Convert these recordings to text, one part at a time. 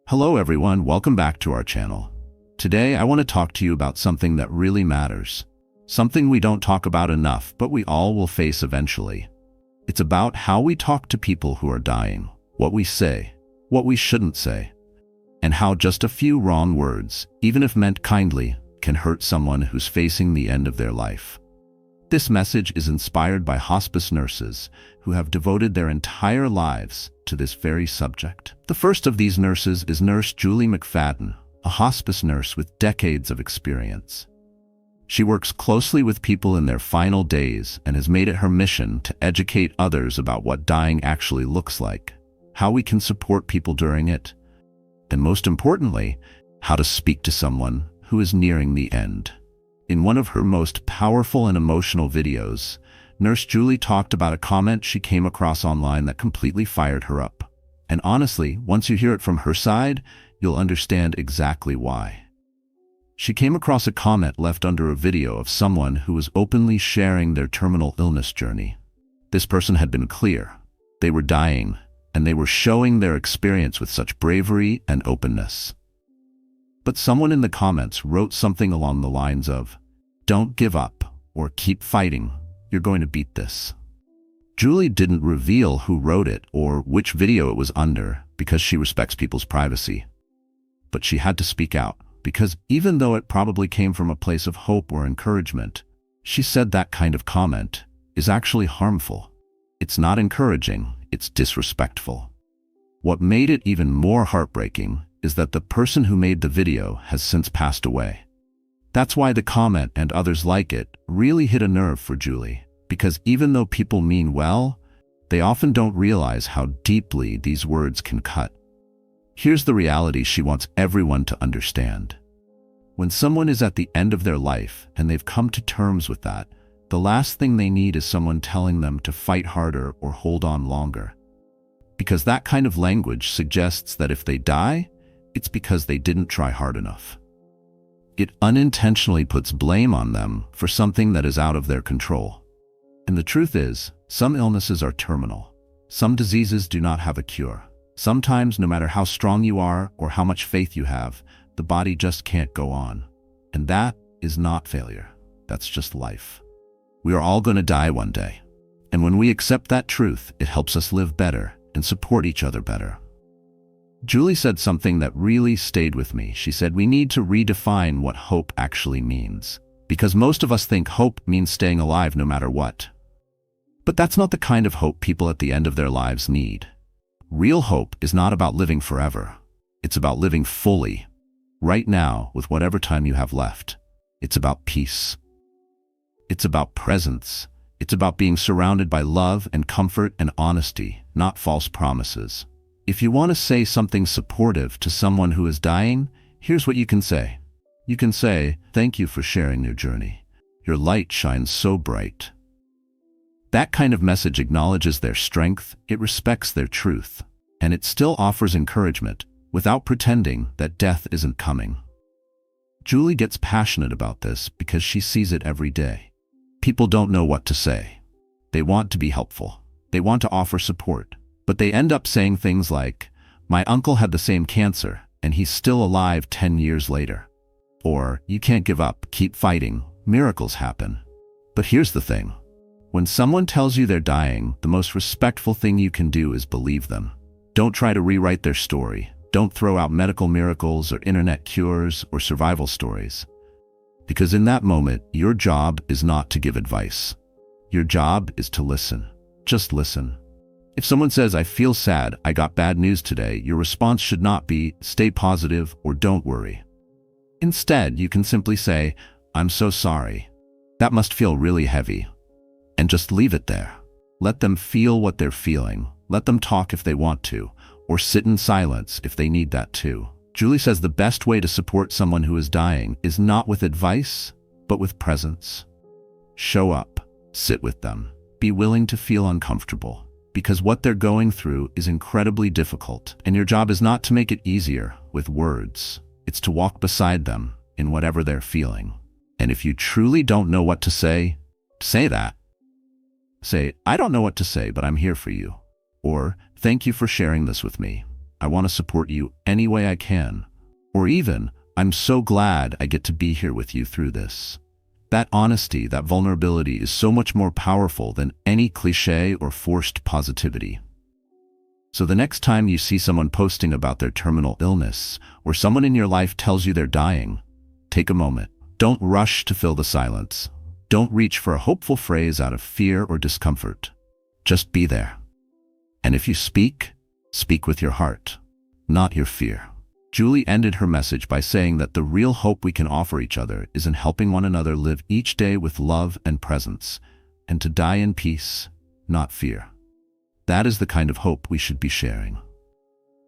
Hello everyone, welcome back to our channel. Today I want to talk to you about something that really matters. Something we don't talk about enough, but we all will face eventually. It's about how we talk to people who are dying, what we say, what we shouldn't say, and how just a few wrong words, even if meant kindly, can hurt someone who's facing the end of their life. This message is inspired by hospice nurses who have devoted their entire lives to this very subject. The first of these nurses is Nurse Julie McFadden, a hospice nurse with decades of experience. She works closely with people in their final days and has made it her mission to educate others about what dying actually looks like, how we can support people during it, and most importantly, how to speak to someone who is nearing the end. In one of her most powerful and emotional videos, Nurse Julie talked about a comment she came across online that completely fired her up. And honestly, once you hear it from her side, you'll understand exactly why. She came across a comment left under a video of someone who was openly sharing their terminal illness journey. This person had been clear. They were dying, and they were showing their experience with such bravery and openness. But someone in the comments wrote something along the lines of, "Don't give up," or "Keep fighting. You're going to beat this." Julie didn't reveal who wrote it or which video it was under because she respects people's privacy. But she had to speak out because even though it probably came from a place of hope or encouragement, she said that kind of comment is actually harmful. It's not encouraging, it's disrespectful. What made it even more heartbreaking is that the person who made the video has since passed away. That's why the comment and others like it really hit a nerve for Julie, because even though people mean well, they often don't realize how deeply these words can cut. Here's the reality she wants everyone to understand. When someone is at the end of their life and they've come to terms with that, the last thing they need is someone telling them to fight harder or hold on longer. Because that kind of language suggests that if they die, it's because they didn't try hard enough. It unintentionally puts blame on them for something that is out of their control. And the truth is, some illnesses are terminal. Some diseases do not have a cure. Sometimes, no matter how strong you are or how much faith you have, the body just can't go on. And that is not failure. That's just life. We are all going to die one day. And when we accept that truth, it helps us live better and support each other better. Julie said something that really stayed with me. She said, "We need to redefine what hope actually means. Because most of us think hope means staying alive no matter what. But that's not the kind of hope people at the end of their lives need. Real hope is not about living forever. It's about living fully, right now, with whatever time you have left. It's about peace. It's about presence. It's about being surrounded by love and comfort and honesty, not false promises. If you want to say something supportive to someone who is dying, here's what you can say. You can say, "Thank you for sharing your journey. Your light shines so bright." That kind of message acknowledges their strength, it respects their truth, and it still offers encouragement without pretending that death isn't coming. Julie gets passionate about this because she sees it every day. People don't know what to say. They want to be helpful. They want to offer support. But they end up saying things like, "My uncle had the same cancer, and he's still alive 10 years later." Or, "You can't give up, keep fighting, miracles happen." But here's the thing. When someone tells you they're dying, the most respectful thing you can do is believe them. Don't try to rewrite their story. Don't throw out medical miracles or internet cures or survival stories. Because in that moment, your job is not to give advice. Your job is to listen. Just listen. If someone says, "I feel sad, I got bad news today," your response should not be, "Stay positive" or "Don't worry." Instead, you can simply say, "I'm so sorry. That must feel really heavy." And just leave it there. Let them feel what they're feeling. Let them talk if they want to, or sit in silence if they need that too. Julie says the best way to support someone who is dying is not with advice, but with presence. Show up. Sit with them. Be willing to feel uncomfortable. Because what they're going through is incredibly difficult, and your job is not to make it easier with words. It's to walk beside them in whatever they're feeling. And if you truly don't know what to say that. Say, "I don't know what to say, but I'm here for you." Or, "Thank you for sharing this with me." I want to support you any way I can. Or even, I'm so glad I get to be here with you through this. That honesty, that vulnerability is so much more powerful than any cliché or forced positivity. So the next time you see someone posting about their terminal illness, or someone in your life tells you they're dying, take a moment. Don't rush to fill the silence. Don't reach for a hopeful phrase out of fear or discomfort. Just be there. And if you speak, speak with your heart, not your fear. Julie ended her message by saying that the real hope we can offer each other is in helping one another live each day with love and presence, and to die in peace, not fear. That is the kind of hope we should be sharing.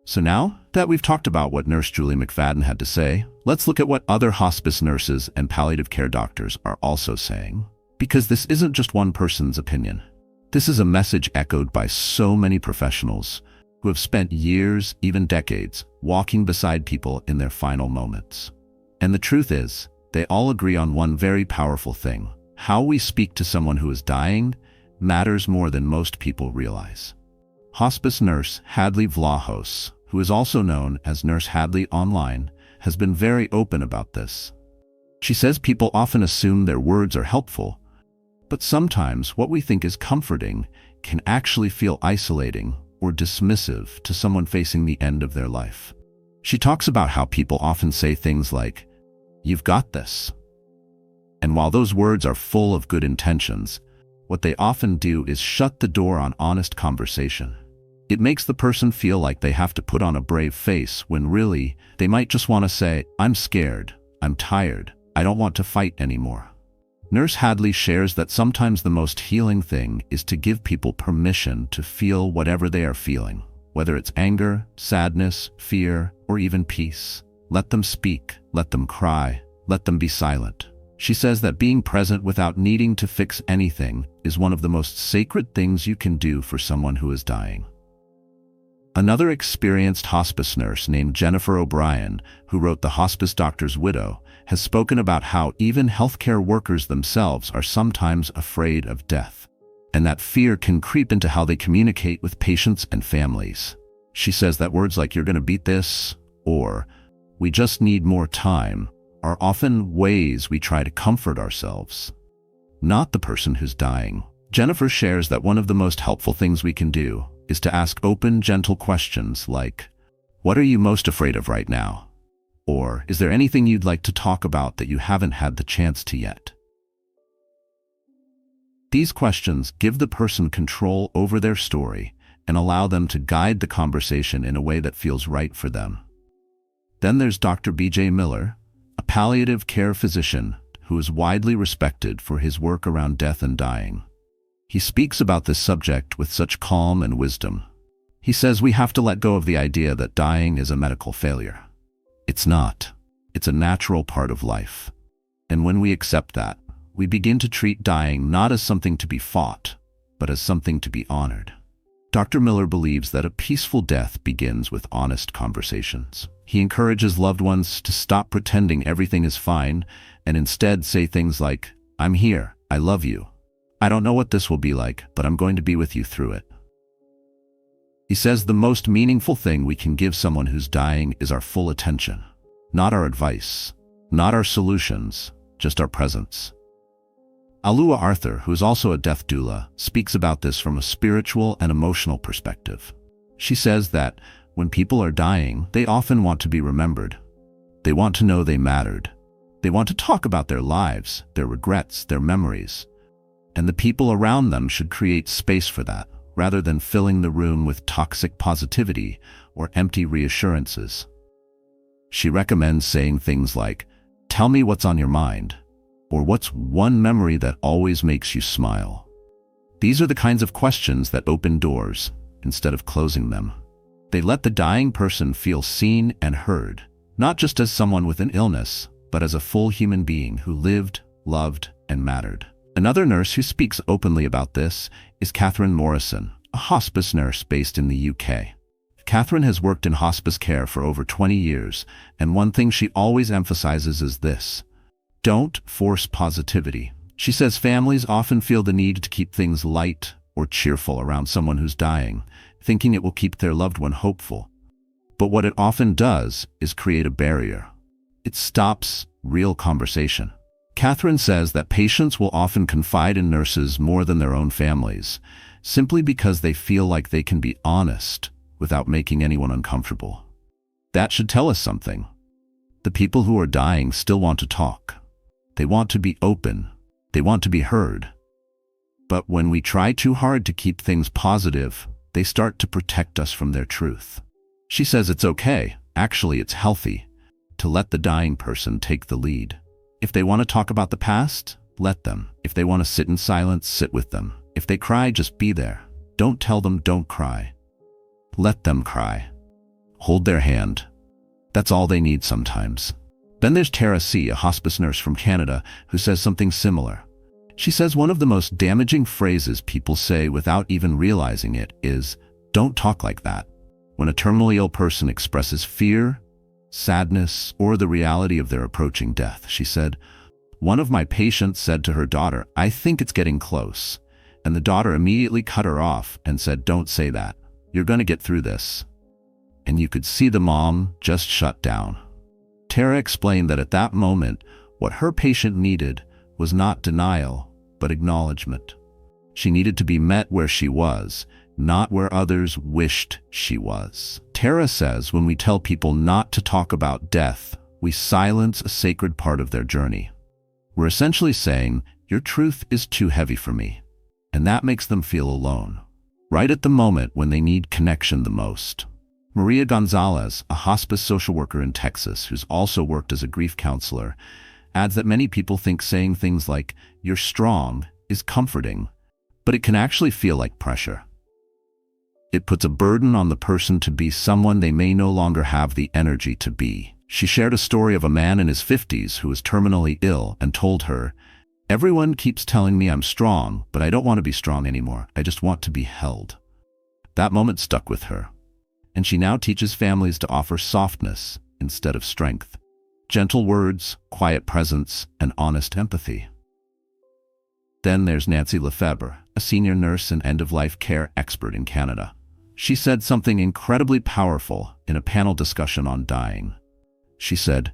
So now that we've talked about what Nurse Julie McFadden had to say, let's look at what other hospice nurses and palliative care doctors are also saying. Because this isn't just one person's opinion. This is a message echoed by so many professionals who have spent years, even decades, walking beside people in their final moments. And the truth is, they all agree on one very powerful thing. How we speak to someone who is dying matters more than most people realize. Hospice nurse Hadley Vlahos, who is also known as Nurse Hadley online, has been very open about this. She says people often assume their words are helpful, but sometimes what we think is comforting can actually feel isolating or dismissive to someone facing the end of their life. She talks about how people often say things like, "You've got this." And while those words are full of good intentions, what they often do is shut the door on honest conversation. It makes the person feel like they have to put on a brave face when really, they might just want to say, "I'm scared, I'm tired, I don't want to fight anymore." Nurse Hadley shares that sometimes the most healing thing is to give people permission to feel whatever they are feeling, whether it's anger, sadness, fear, or even peace. Let them speak, let them cry, let them be silent. She says that being present without needing to fix anything is one of the most sacred things you can do for someone who is dying. Another experienced hospice nurse named Jennifer O'Brien, who wrote The Hospice Doctor's Widow, has spoken about how even healthcare workers themselves are sometimes afraid of death, and that fear can creep into how they communicate with patients and families. She says that words like "you're going to beat this," or "we just need more time," are often ways we try to comfort ourselves, not the person who's dying. Jennifer shares that one of the most helpful things we can do is to ask open, gentle questions like, "What are you most afraid of right now?" Or, "Is there anything you'd like to talk about that you haven't had the chance to yet?" These questions give the person control over their story and allow them to guide the conversation in a way that feels right for them. Then there's Dr. B.J. Miller, a palliative care physician who is widely respected for his work around death and dying. He speaks about this subject with such calm and wisdom. He says we have to let go of the idea that dying is a medical failure. It's not. It's a natural part of life. And when we accept that, we begin to treat dying not as something to be fought, but as something to be honored. Dr. Miller believes that a peaceful death begins with honest conversations. He encourages loved ones to stop pretending everything is fine and instead say things like, "I'm here, I love you. I don't know what this will be like, but I'm going to be with you through it." He says the most meaningful thing we can give someone who's dying is our full attention, not our advice, not our solutions, just our presence. Alua Arthur, who is also a death doula, speaks about this from a spiritual and emotional perspective. She says that when people are dying, they often want to be remembered. They want to know they mattered. They want to talk about their lives, their regrets, their memories. And the people around them should create space for that, rather than filling the room with toxic positivity or empty reassurances. She recommends saying things like, "Tell me what's on your mind," or "What's one memory that always makes you smile?" These are the kinds of questions that open doors instead of closing them. They let the dying person feel seen and heard, not just as someone with an illness, but as a full human being who lived, loved, and mattered. Another nurse who speaks openly about this is Catherine Morrison, a hospice nurse based in the UK. Catherine has worked in hospice care for over 20 years, and one thing she always emphasizes is this: don't force positivity. She says families often feel the need to keep things light or cheerful around someone who's dying, thinking it will keep their loved one hopeful. But what it often does is create a barrier. It stops real conversation. Catherine says that patients will often confide in nurses more than their own families, simply because they feel like they can be honest without making anyone uncomfortable. That should tell us something. The people who are dying still want to talk. They want to be open. They want to be heard. But when we try too hard to keep things positive, they start to protect us from their truth. She says it's okay, actually it's healthy, to let the dying person take the lead. If they want to talk about the past, let them. If they want to sit in silence, sit with them. If they cry, just be there. Don't tell them don't cry. Let them cry. Hold their hand. That's all they need sometimes. Then there's Tara C., a hospice nurse from Canada, who says something similar. She says one of the most damaging phrases people say without even realizing it is, "Don't talk like that." When a terminally ill person expresses fear, sadness, or the reality of their approaching death, she said, "One of my patients said to her daughter, 'I think it's getting close.' And the daughter immediately cut her off and said, 'Don't say that. You're going to get through this.' And you could see the mom just shut down." Tara explained that at that moment, what her patient needed was not denial, but acknowledgement. She needed to be met where she was, not where others wished she was. Tara says when we tell people not to talk about death, we silence a sacred part of their journey. We're essentially saying, your truth is too heavy for me, and that makes them feel alone, right at the moment when they need connection the most. Maria Gonzalez, a hospice social worker in Texas who's also worked as a grief counselor, adds that many people think saying things like, "You're strong," is comforting, but it can actually feel like pressure. It puts a burden on the person to be someone they may no longer have the energy to be. She shared a story of a man in his 50s who was terminally ill and told her, "Everyone keeps telling me I'm strong, but I don't want to be strong anymore. I just want to be held." That moment stuck with her, and she now teaches families to offer softness instead of strength. Gentle words, quiet presence, and honest empathy. Then there's Nancy Lefebvre, a senior nurse and end-of-life care expert in Canada. She said something incredibly powerful in a panel discussion on dying. She said,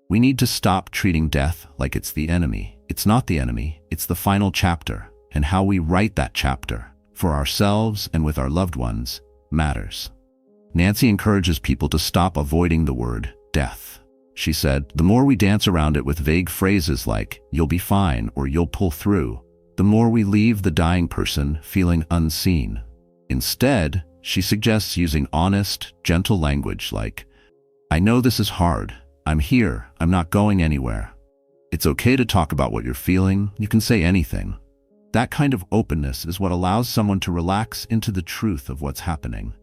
"We need to stop treating death like it's the enemy. It's not the enemy, it's the final chapter, and how we write that chapter, for ourselves and with our loved ones, matters." Nancy encourages people to stop avoiding the word death. She said, "The more we dance around it with vague phrases like, 'You'll be fine' or 'You'll pull through,' the more we leave the dying person feeling unseen. Instead, she suggests using honest, gentle language like, 'I know this is hard. I'm here. I'm not going anywhere. It's okay to talk about what you're feeling. You can say anything.' That kind of openness is what allows someone to relax into the truth of what's happening,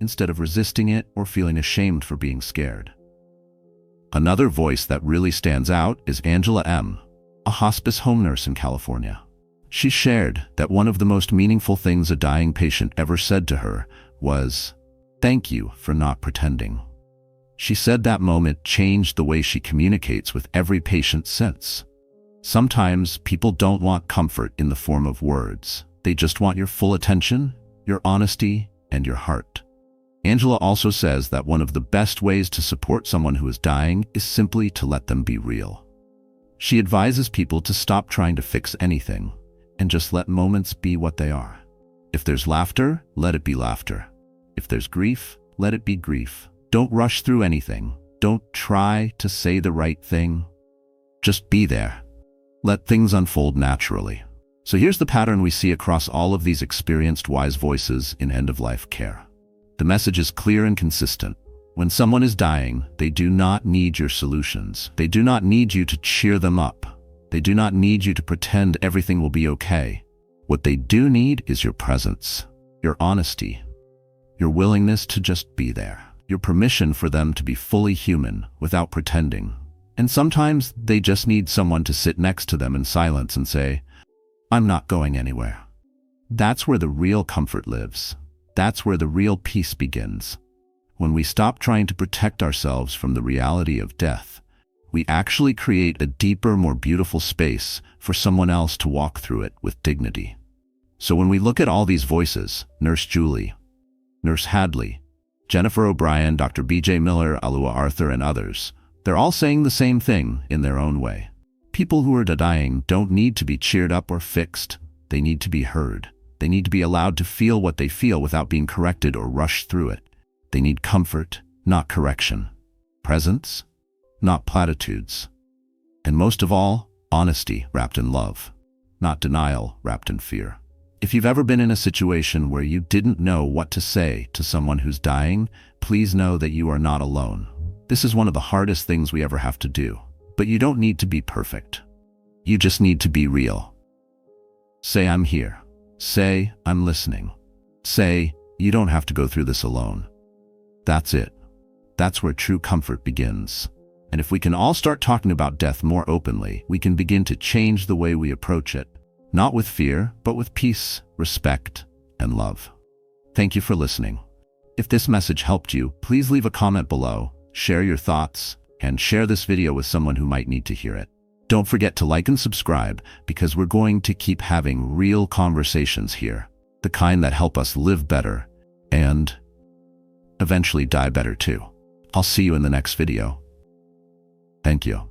instead of resisting it or feeling ashamed for being scared." Another voice that really stands out is Angela M., a hospice home nurse in California. She shared that one of the most meaningful things a dying patient ever said to her was, "Thank you for not pretending." She said that moment changed the way she communicates with every patient since. Sometimes people don't want comfort in the form of words. They just want your full attention, your honesty, and your heart. Angela also says that one of the best ways to support someone who is dying is simply to let them be real. She advises people to stop trying to fix anything and just let moments be what they are. If there's laughter, let it be laughter. If there's grief, let it be grief. Don't rush through anything. Don't try to say the right thing. Just be there. Let things unfold naturally. So here's the pattern we see across all of these experienced wise voices in end-of-life care. The message is clear and consistent. When someone is dying, they do not need your solutions. They do not need you to cheer them up. They do not need you to pretend everything will be okay. What they do need is your presence, your honesty, your willingness to just be there, your permission for them to be fully human without pretending. And sometimes they just need someone to sit next to them in silence and say, "I'm not going anywhere." That's where the real comfort lives. That's where the real peace begins. When we stop trying to protect ourselves from the reality of death, we actually create a deeper, more beautiful space for someone else to walk through it with dignity. So when we look at all these voices, Nurse Julie, Nurse Hadley, Jennifer O'Brien, Dr. B.J. Miller, Alua Arthur, and others. They're all saying the same thing in their own way. People who are dying don't need to be cheered up or fixed. They need to be heard. They need to be allowed to feel what they feel without being corrected or rushed through it. They need comfort, not correction. Presence, not platitudes. And most of all, honesty wrapped in love, not denial wrapped in fear. If you've ever been in a situation where you didn't know what to say to someone who's dying, please know that you are not alone. This is one of the hardest things we ever have to do. But you don't need to be perfect. You just need to be real. Say, I'm here. Say, I'm listening. Say, you don't have to go through this alone. That's it. That's where true comfort begins. And if we can all start talking about death more openly, we can begin to change the way we approach it. Not with fear, but with peace, respect, and love. Thank you for listening. If this message helped you, please leave a comment below, share your thoughts, and share this video with someone who might need to hear it. Don't forget to like and subscribe, because we're going to keep having real conversations here, the kind that help us live better and eventually die better too. I'll see you in the next video. Thank you.